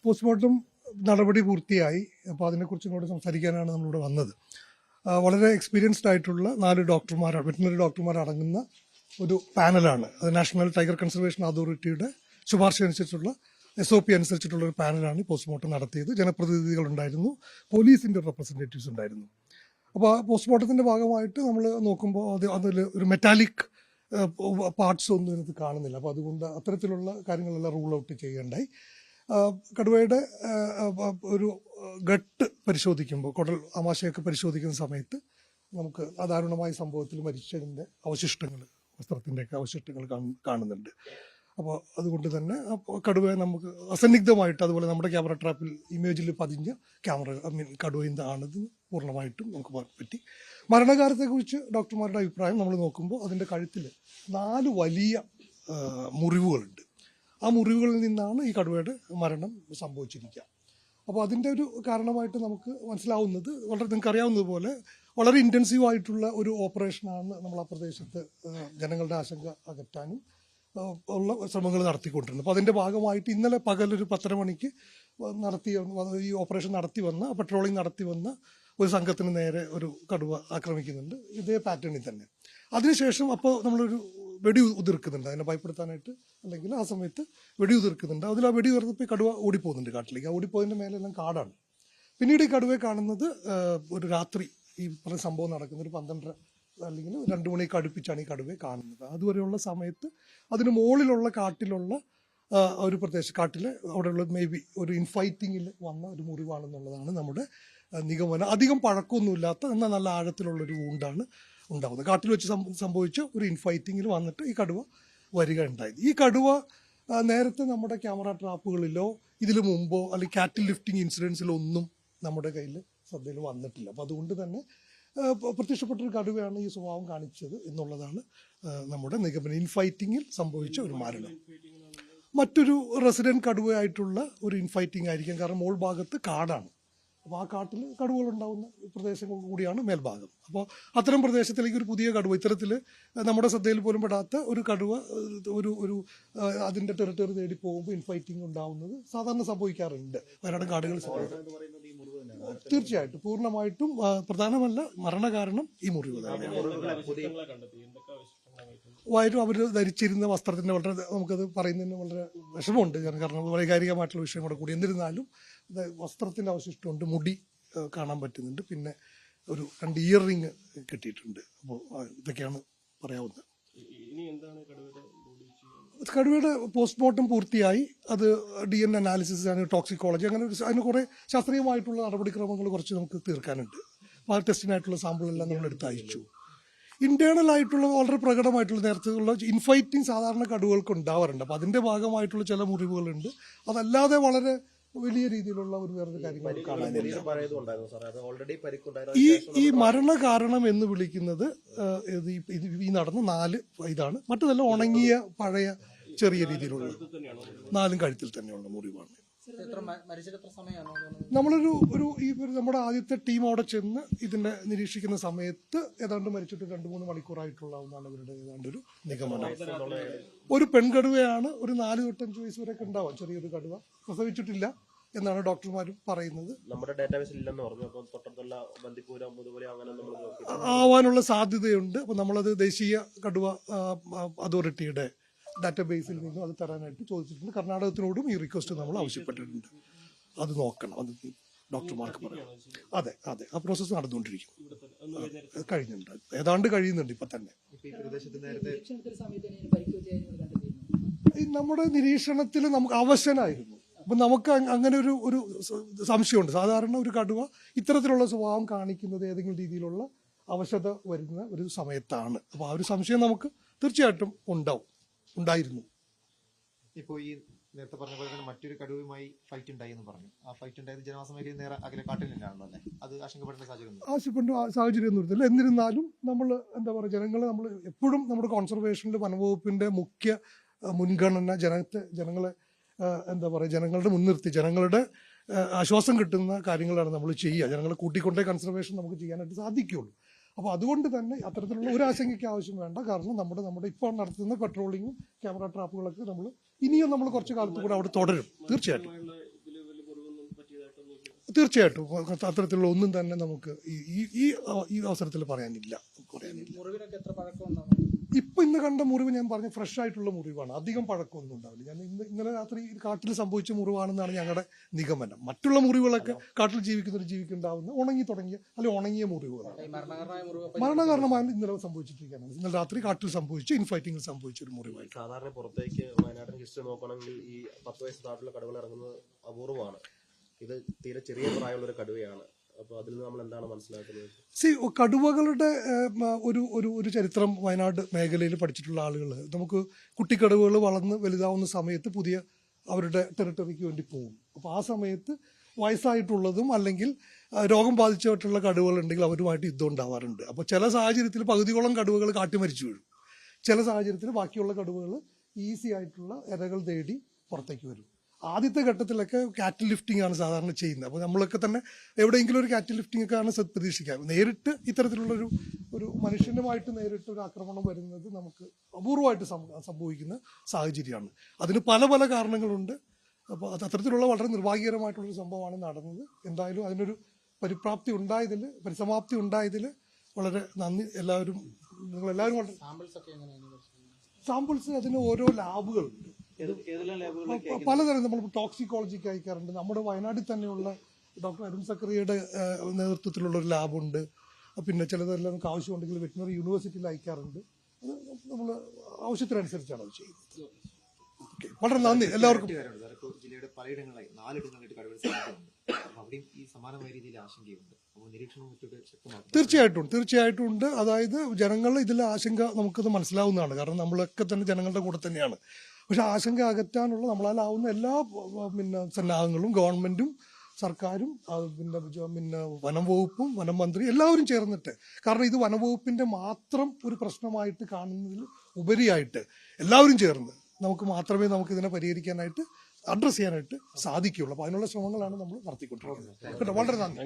Postmortem നടപടി പൂർത്തിയായി. അപ്പോൾ അതിനെക്കുറിച്ച് ഇങ്ങോട്ട് സംസാരിക്കാനാണ് നമ്മളിവിടെ വന്നത്. വളരെ എക്സ്പീരിയൻസ്ഡ് ആയിട്ടുള്ള 4 ഡോക്ടർമാരാണ്, വെറ്റിനറി ഡോക്ടർമാർ അടങ്ങുന്ന ഒരു പാനലാണ്. അത് നാഷണൽ ടൈഗർ കൺസർവേഷൻ അതോറിറ്റിയുടെ ശുപാർശ അനുസരിച്ചുള്ള SOP അനുസരിച്ചിട്ടുള്ള ഒരു പാനലാണ് പോസ്റ്റ്മോർട്ടം നടത്തിയത്. ജനപ്രതിനിധികളുണ്ടായിരുന്നു, പോലീസിൻ്റെ റെപ്രസെൻറ്റേറ്റീവ്സ് ഉണ്ടായിരുന്നു. അപ്പോൾ പോസ്റ്റ്മോർട്ടത്തിൻ്റെ ഭാഗമായിട്ട് നമ്മൾ നോക്കുമ്പോൾ അതിൽ ഒരു മെറ്റാലിക് പാർട്സ് ഒന്നും ഇതിനകത്ത് കാണുന്നില്ല. അപ്പോൾ അതുകൊണ്ട് അത്തരത്തിലുള്ള കാര്യങ്ങളെല്ലാം റൂൾ ഔട്ട് ചെയ്യേണ്ടായി. കടുവയുടെ ഒരു ഗട്ട് പരിശോധിക്കുമ്പോൾ, കുടൽ ആമാശയൊക്കെ പരിശോധിക്കുന്ന സമയത്ത് നമുക്ക് അദാരുണമായ സംഭവത്തിൽ മരിച്ചതിൻ്റെ അവശിഷ്ടങ്ങൾ, വസ്ത്രത്തിൻ്റെയൊക്കെ അവശിഷ്ടങ്ങൾ കാണുന്നുണ്ട്. അപ്പോൾ അതുകൊണ്ട് തന്നെ കടുവയെ നമുക്ക് അസന്നിഗ്ധമായിട്ട്, അതുപോലെ നമ്മുടെ ക്യാമറ ട്രാപ്പിൽ ഇമേജിൽ പതിഞ്ഞ കടുവയിൻ്റെ ആണെന്ന് പൂർണ്ണമായിട്ടും നമുക്ക് പറ്റി. മരണകാലത്തെക്കുറിച്ച് ഡോക്ടർമാരുടെ അഭിപ്രായം നമ്മൾ നോക്കുമ്പോൾ അതിൻ്റെ കഴുത്തിൽ 4 വലിയ മുറിവുകളുണ്ട്. ആ മുറിവുകളിൽ നിന്നാണ് ഈ കടുവയുടെ മരണം സംഭവിച്ചിരിക്കുക. അപ്പോൾ അതിൻ്റെ ഒരു കാരണമായിട്ട് നമുക്ക് മനസ്സിലാവുന്നത്, നിങ്ങൾക്ക് അറിയാവുന്നതുപോലെ വളരെ ഇൻറ്റൻസീവായിട്ടുള്ള ഒരു ഓപ്പറേഷനാണ് നമ്മൾ ആ പ്രദേശത്ത് ജനങ്ങളുടെ ആശങ്ക അകറ്റാനും ഉള്ള ശ്രമങ്ങൾ നടത്തിക്കൊണ്ടിരുന്നത്. അപ്പോൾ അതിൻ്റെ ഭാഗമായിട്ട് ഇന്നലെ പകലൊരു 10:30 മണിക്ക് ഈ ഓപ്പറേഷൻ നടത്തി വന്ന, പെട്രോളിംഗ് നടത്തി വന്ന ഒരു സംഘത്തിന് നേരെ ഒരു കടുവ ആക്രമിക്കുന്നുണ്ട്, ഇതേ പാറ്റേണിൽ തന്നെ. അതിനുശേഷം അപ്പോൾ നമ്മളൊരു വെടി ഉതിർക്കുന്നുണ്ട്, അതിനെ ഭയപ്പെടുത്താനായിട്ട്. അല്ലെങ്കിൽ ആ സമയത്ത് വെടി ഉതിർക്കുന്നുണ്ട്. അതിൽ ആ വെടി ഉതിർന്നപ്പോൾ കടുവ ഓടിപ്പോകുന്നുണ്ട് കാട്ടിലേക്ക്. ആ ഓടിപ്പോയതിൻ്റെ മേലെല്ലാം കാടാണ്. പിന്നീട് ഈ കടുവയെ കാണുന്നത് ഒരു രാത്രി ഈ പറഞ്ഞ സംഭവം നടക്കുന്ന ഒരു 12 അല്ലെങ്കിൽ 2 മണിയൊക്കെ അടുപ്പിച്ചാണ് ഈ കടുവയെ കാണുന്നത്. അതുവരെയുള്ള സമയത്ത് അതിന് മുകളിലുള്ള കാട്ടിലുള്ള ഒരു കാട്ടിലെ അവിടെയുള്ള മേബി ഒരു ഇൻഫൈറ്റിങ്ങിൽ വന്ന ഒരു മുറിവാണെന്നുള്ളതാണ് നമ്മുടെ നിഗമനം. അധികം പഴക്കമൊന്നുമില്ലാത്ത എന്നാൽ നല്ല ആഴത്തിലുള്ളൊരു വൂണ്ടാണ് ഉണ്ടാകുന്നത്. കാട്ടിൽ വെച്ച് സംഭവിച്ച ഒരു ഇൻഫൈറ്റിങ്ങിൽ വന്നിട്ട് ഈ കടുവ വരികയുണ്ടായത്. ഈ കടുവ നേരത്തെ നമ്മുടെ ക്യാമറ ട്രാപ്പുകളിലോ ഇതിനു മുമ്പോ അല്ലെങ്കിൽ കാറ്റിൽ ലിഫ്റ്റിംഗ് ഇൻസിഡൻസിലോ ഒന്നും നമ്മുടെ കയ്യിൽ ശ്രദ്ധയിൽ വന്നിട്ടില്ല. അപ്പോൾ അതുകൊണ്ട് തന്നെ പ്രത്യക്ഷപ്പെട്ടൊരു കടുവയാണ് ഈ സ്വഭാവം കാണിച്ചത് എന്നുള്ളതാണ് നമ്മുടെ നിഗമനം. ഇൻഫൈറ്റിങ്ങിൽ സംഭവിച്ച ഒരു മരണം മറ്റൊരു റെസിഡൻറ്റ് കടുവയായിട്ടുള്ള ഒരു ഇൻഫൈറ്റിംഗ് ആയിരിക്കും. കാരണം മോൾ ഭാഗത്ത് കാടാണ്. അപ്പോൾ ആ കാട്ടിൽ കടുവകളുണ്ടാകുന്ന പ്രദേശങ്ങൾ കൂടിയാണ് മേൽഭാഗം. അപ്പോൾ അത്തരം പ്രദേശത്തിലേക്ക് ഒരു പുതിയ കടുവ, ഇത്തരത്തിൽ നമ്മുടെ ശ്രദ്ധയിൽ പോലും പെടാത്ത ഒരു കടുവ ഒരു അതിൻ്റെ ടെറിട്ടറി തേടി പോകുമ്പോൾ ഇൻഫൈറ്റിംഗ് ഉണ്ടാവുന്നത് സാധാരണ സംഭവിക്കാറുണ്ട് വയനാട് കാടുകൾ. തീർച്ചയായിട്ടും പൂർണ്ണമായിട്ടും പ്രധാനമല്ല, മരണകാരണം ഈ മുറിവ് തന്നെയാണ്. അവർ ധരിച്ചിരുന്ന വസ്ത്രത്തിൻ്റെ വളരെ, നമുക്കത് പറയുന്നതിന് വളരെ വിഷമമുണ്ട്, കാരണം വൈകാരികമായിട്ടുള്ള വിഷയം കൂടെ കൂടി. എന്നിരുന്നാലും വസ്ത്രത്തിൻ്റെ അവശിഷ്ടമുണ്ട്, മുടി കാണാൻ പറ്റുന്നുണ്ട്, പിന്നെ ഒരു 2 ഇയർ റിങ് കിട്ടിയിട്ടുണ്ട്. അപ്പോൾ ഇതൊക്കെയാണ് പറയാവുന്നത്. കടുവയുടെ പോസ്റ്റ്മോർട്ടം പൂർത്തിയായി. അത് DNA അനാലിസിസ്, ടോക്സിക്കോളജി, അങ്ങനെ അതിന് കുറേ ശാസ്ത്രീയമായിട്ടുള്ള നടപടിക്രമങ്ങൾ കുറച്ച് നമുക്ക് തീർക്കാനുണ്ട്. അപ്പോൾ ആ ടെസ്റ്റിനായിട്ടുള്ള സാമ്പിളെല്ലാം നമ്മൾ എടുത്ത് അയച്ചു. ഇന്റേണൽ ആയിട്ടുള്ള വളരെ പ്രകടമായിട്ടുള്ള നേരത്തെയുള്ള ഇൻഫൈറ്റിംഗ് സാധാരണ കടുവകൾക്ക് ഉണ്ടാവാറുണ്ട്. അപ്പോൾ അതിൻ്റെ ഭാഗമായിട്ടുള്ള ചില മുറിവുകളുണ്ട്. അതല്ലാതെ വളരെ വലിയ രീതിയിലുള്ള ഒരു വേറൊരു കാര്യങ്ങൾ കാണാനില്ല. ഈ മരണകാരണം എന്ന് വിളിക്കുന്നത് ഈ നടന്ന 4 ഇതാണ്. മറ്റതെല്ലാം ഉണങ്ങിയ പഴയ ചെറിയ രീതിയിലുള്ള 4 കഴുത്തിൽ തന്നെയുള്ള മുറിവാണ്. നമ്മളൊരു നമ്മുടെ ആദ്യത്തെ ടീം അവിടെ ചെന്ന് ഇതിനെ നിരീക്ഷിക്കുന്ന സമയത്ത് ഏതാണ്ട് മരിച്ചിട്ട് 2-3 മണിക്കൂറായിട്ടുള്ളതാണ് അവരുടെ ഏതാണ്ട് ഒരു നിഗമനം. ഒരു പെൺകടുവയാണ്. ഒരു 4 to 5 വയസ്സ് വരെയൊക്കെ ഉണ്ടാവും. ചെറിയൊരു കടുവ, പ്രസവിച്ചിട്ടില്ല എന്നാണ് ഡോക്ടർമാരും പറയുന്നത്. ആവാനുള്ള സാധ്യതയുണ്ട്. അപ്പോൾ നമ്മളത് ദേശീയ കടുവ അതോറിറ്റിയുടെ ഡാറ്റാബേസിൽ നിന്നും അത് തരാനായിട്ട് ചോദിച്ചിട്ടുണ്ട്. കർണാടകത്തിനോടും ഈ റിക്വസ്റ്റ് നമ്മൾ ആവശ്യപ്പെട്ടിട്ടുണ്ട്. അത് നോക്കണം, അത് ഡോക്ടർമാർക്ക് പറയാം. അതെ, ആ പ്രോസസ്സ് നടന്നുകൊണ്ടിരിക്കും. കഴിഞ്ഞിട്ടുണ്ട്, ഏതാണ്ട് കഴിയുന്നുണ്ട് ഇപ്പം തന്നെ. നമ്മുടെ നിരീക്ഷണത്തിൽ നമുക്ക് അവശനായിരുന്നു. അപ്പം നമുക്ക് അങ്ങനെ ഒരു സംശയമുണ്ട്. സാധാരണ ഒരു കടുവ ഇത്തരത്തിലുള്ള സ്വഭാവം കാണിക്കുന്നത് ഏതെങ്കിലും രീതിയിലുള്ള അവശത വരുന്ന ഒരു സമയത്താണ്. അപ്പോൾ ആ ഒരു സംശയം നമുക്ക് തീർച്ചയായിട്ടും ഉണ്ടായിരുന്നു. ഇപ്പോൾ ഈ നേരത്തെ പറഞ്ഞ പോലെ തന്നെ മറ്റൊരു കടുവയുമായി ഫൈറ്റ് ഉണ്ടായി എന്ന് പറഞ്ഞു. ആ ഫൈറ്റ് ഉണ്ടായത് ജനവാസ മേഖലയിൽ നേരെ അകലെ കാട്ടിൽ തന്നെയാണല്ലോ അല്ലേ? അത് ആശങ്കപ്പെടുന്ന സാഹചര്യം ഒന്നും വരുന്നില്ല. എന്നിരുന്നാലും നമ്മൾ ജനങ്ങളെ നമ്മൾ എപ്പോഴും നമ്മുടെ കോൺസർവേഷനിൽ വനംവകുപ്പിന്റെ മുഖ്യ മുൻഗണന ജനങ്ങളെ ജനങ്ങളുടെ മുൻനിർത്തി ജനങ്ങളുടെ ആശ്വാസം കിട്ടുന്ന കാര്യങ്ങളാണ് നമ്മൾ ചെയ്യുക. ജനങ്ങളെ കൂട്ടിക്കൊണ്ടേ കൺസർവേഷൻ നമുക്ക് ചെയ്യാനായിട്ട് സാധിക്കുകയുള്ളൂ. അപ്പോൾ അതുകൊണ്ട് തന്നെ അത്തരത്തിലുള്ള ഒരു ആശങ്കയ്ക്ക് ആവശ്യം വേണ്ട. കാരണം നമ്മുടെ ഇപ്പോൾ നടത്തുന്ന പെട്രോളിങ്ങും ക്യാമറ ട്രാപ്പുകളൊക്കെ ഇനിയും നമ്മൾ കുറച്ച് കാലത്ത് കൂടെ അവിടെ തുടരും. തീർച്ചയായിട്ടും തീർച്ചയായിട്ടും അത്തരത്തിലുള്ള ഒന്നും തന്നെ നമുക്ക് ഈ അവസരത്തിൽ പറയാനില്ല. മുറിവിനൊക്കെ എത്ര പഴക്കം ഉണ്ടാവും? ഇപ്പൊ ഇന്ന് കണ്ട മുറിവ് ഞാൻ പറഞ്ഞ ഫ്രഷ് ആയിട്ടുള്ള മുറിവാണ്, അധികം പഴക്കമൊന്നും ഉണ്ടാവില്ല. ഞാൻ ഇന്നലെ രാത്രി കാട്ടിൽ സംഭവിച്ച മുറിവാണെന്നാണ് ഞങ്ങളുടെ നിഗമനം. മറ്റുള്ള മുറിവുകളൊക്കെ കാട്ടിൽ ജീവിക്കുന്നുണ്ടാവുന്ന ഉണങ്ങി തുടങ്ങിയ അല്ലെങ്കിൽ ഉണങ്ങിയ മുറിവുകളാണ്. മരണകാരണമായി ഇന്നലെ സംഭവിച്ചിരിക്കുകയാണ്. ഇന്നലെ രാത്രി കാട്ടിൽ സംഭവിച്ചു, ഇൻഫൈറ്റിംഗിൽ സംഭവിച്ച ഒരു മുറിവായിട്ട്. സാധാരണ പുറത്തേക്ക് വയനാട്ടിൻ ഹിസ്റ്ററി നോക്കുകയാണെങ്കിൽ ഈ 10 വയസ്സ് താഴെയുള്ള കടുവകൾ ഇറങ്ങുന്നത് അപൂർവമാണ്. ഇത് തീരെ ചെറിയ പ്രായമുള്ള ഒരു കടുവയാണ്. അപ്പോൾ അതിൽ നിന്ന് നമ്മൾ എന്താണ് മനസ്സിലാക്കുന്നത്? കടുവകളുടെ ഒരു ചരിത്രം വയനാട് മേഖലയിൽ പഠിച്ചിട്ടുള്ള ആളുകൾ, നമുക്ക് കുട്ടിക്കടുവകൾ വളർന്ന് വലുതാവുന്ന സമയത്ത് പുതിയ അവരുടെ ടെറിട്ടറിക്ക് വേണ്ടി പോകും. അപ്പോൾ ആ സമയത്ത് വയസ്സായിട്ടുള്ളതും അല്ലെങ്കിൽ രോഗം ബാധിച്ചിട്ടുള്ള കടുവകളുണ്ടെങ്കിൽ അവരുമായിട്ട് യുദ്ധം ഉണ്ടാവാറുണ്ട്. അപ്പോൾ ചില സാഹചര്യത്തിൽ പകുതിയോളം കടുവകൾ കാട്ടിമരിച്ചു വീഴും. ചില സാഹചര്യത്തിൽ ബാക്കിയുള്ള കടുവകൾ ഈസി ആയിട്ടുള്ള ഇരകൾ തേടി പുറത്തേക്ക് വരും. ആദ്യത്തെ ഘട്ടത്തിലൊക്കെ കാറ്റിൽ ലിഫ്റ്റിംഗ് ആണ് സാധാരണ ചെയ്യുന്നത്. അപ്പോൾ നമ്മളൊക്കെ തന്നെ എവിടെയെങ്കിലും ഒരു കാറ്റിൽ ലിഫ്റ്റിംഗ് ഒക്കെ ആണ് പ്രതീക്ഷിക്കാം. നേരിട്ട് ഇത്തരത്തിലുള്ളൊരു മനുഷ്യനുമായിട്ട് നേരിട്ട് ഒരു ആക്രമണം വരുന്നത് നമുക്ക് അപൂർവമായിട്ട് സംഭവിക്കുന്ന സാഹചര്യമാണ്. അതിന് പല പല കാരണങ്ങളുണ്ട്. അപ്പോൾ അത്തരത്തിലുള്ള വളരെ നിർഭാഗ്യകരമായിട്ടുള്ളൊരു സംഭവമാണ് നടന്നത്. എന്തായാലും അതിനൊരു പരിസമാപ്തി ഉണ്ടായതിൽ വളരെ നന്ദി. നിങ്ങളെല്ലാവരും വളരെ സാമ്പിൾസ് അതിന് ഓരോ ലാബുകളുണ്ട്, പലതരം. നമ്മൾ ടോക്സിക്കോളജിക്ക് അയക്കാറുണ്ട്. നമ്മുടെ വയനാട്ടിൽ തന്നെയുള്ള ഡോക്ടർ അരുൺ സക്കറിയുടെ നേതൃത്വത്തിലുള്ള ഒരു ലാബുണ്ട്. പിന്നെ ചിലതെല്ലാം നമുക്ക് ആവശ്യമുണ്ടെങ്കിൽ വെറ്റിനറി യൂണിവേഴ്സിറ്റിയിൽ അയക്കാറുണ്ട്. അത് നമ്മൾ ആവശ്യത്തിനനുസരിച്ചാണ് അത് ചെയ്യുന്നത്. വളരെ നന്ദി എല്ലാവർക്കും. ജില്ലയുടെ പലയിടങ്ങളിലായി 4 ഇടങ്ങളിലായിട്ട് കടുവ സാധ്യതയുണ്ട്. അവിടെയും ഈ സമാനമായ രീതിയിൽ ആശങ്കയുണ്ട്. അപ്പോൾ നിരീക്ഷണവും മറ്റൊക്കെ ശക്തമാക്കും. തീർച്ചയായിട്ടും ഉണ്ട്. അതായത് ജനങ്ങൾ ഇതിലെ ആശങ്ക നമുക്കത് മനസ്സിലാവുന്നതാണ്. കാരണം നമ്മളൊക്കെ തന്നെ ജനങ്ങളുടെ കൂടെ തന്നെയാണ്. പക്ഷെ ആശങ്ക അകറ്റാനുള്ള നമ്മളാലാവുന്ന എല്ലാ സന്നാഹങ്ങളും ഗവൺമെന്റും സർക്കാരും പിന്നെ വനം വകുപ്പും വനം മന്ത്രി എല്ലാവരും ചേർന്നിട്ട്, കാരണം ഇത് വനം വകുപ്പിന്റെ മാത്രം ഒരു പ്രശ്നമായിട്ട് കാണുന്നതിൽ ഉപരിയായിട്ട് എല്ലാവരും ചേർന്ന് മാത്രമേ നമുക്ക് ഇതിനെ പരിഹരിക്കാനായിട്ട് അഡ്രസ് ചെയ്യാനായിട്ട് സാധിക്കുകയുള്ളൂ. അപ്പോൾ അതിനുള്ള ശ്രമങ്ങളാണ് നമ്മൾ നടത്തിക്കൊണ്ടിരിക്കുന്നത്. വളരെ നന്ദി.